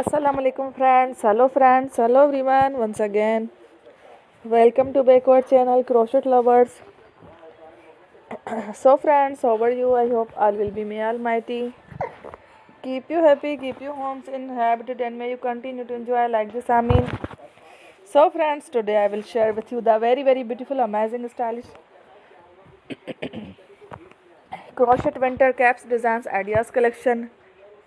Assalamu alaikum friends, hello everyone once again. Welcome to backward channel Crochet Lovers. So friends, how are you? I hope all will be may almighty. Keep you happy, keep you homes inhabited and may you continue to enjoy like this Amin. So friends, today I will share with you the very beautiful, amazing, stylish crochet winter caps designs ideas collection.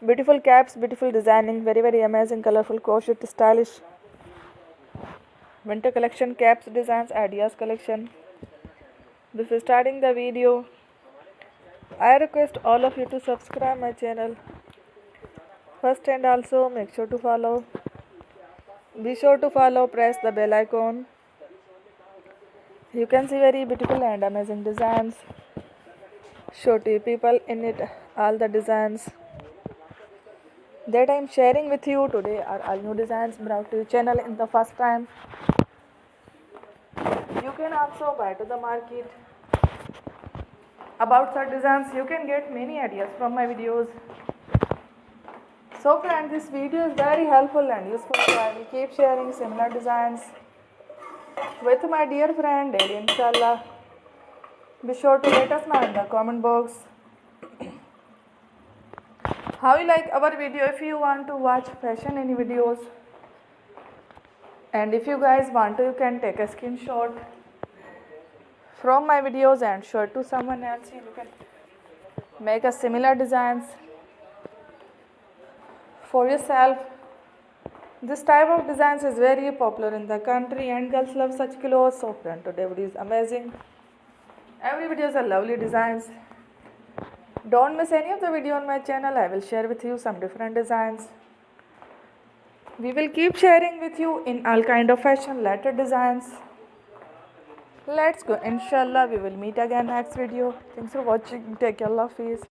Beautiful caps, beautiful designing, very amazing, colorful crochet stylish winter collection caps designs ideas collection. Before starting the video, I request all of you to subscribe my channel first and also make sure to follow. Be sure to follow, press the bell icon. You can see very beautiful and amazing designs. Show to people in it all the designs that I am sharing with you today are all new designs brought to your channel in the first time. You can also buy to the market about such designs. You can get many ideas from my videos. So friends, this video is very helpful and useful, so I will keep sharing similar designs with my dear friend daily inshallah. Be sure to let us know in the comment box how you like our video. If you want to watch fashion any videos, and if you guys want to, you can take a screenshot from my videos and show it to someone else. You can make a similar designs for yourself. This type of designs is very popular in the country and girls love such clothes. So friend, today video is amazing. Every videos are lovely designs. Don't miss any of the video on my channel. I will share with you some different designs. We will keep sharing with you in all kind of fashion letter designs. Let's go. Inshallah, we will meet again next video. Thanks for watching. Take care. Allah Hafiz.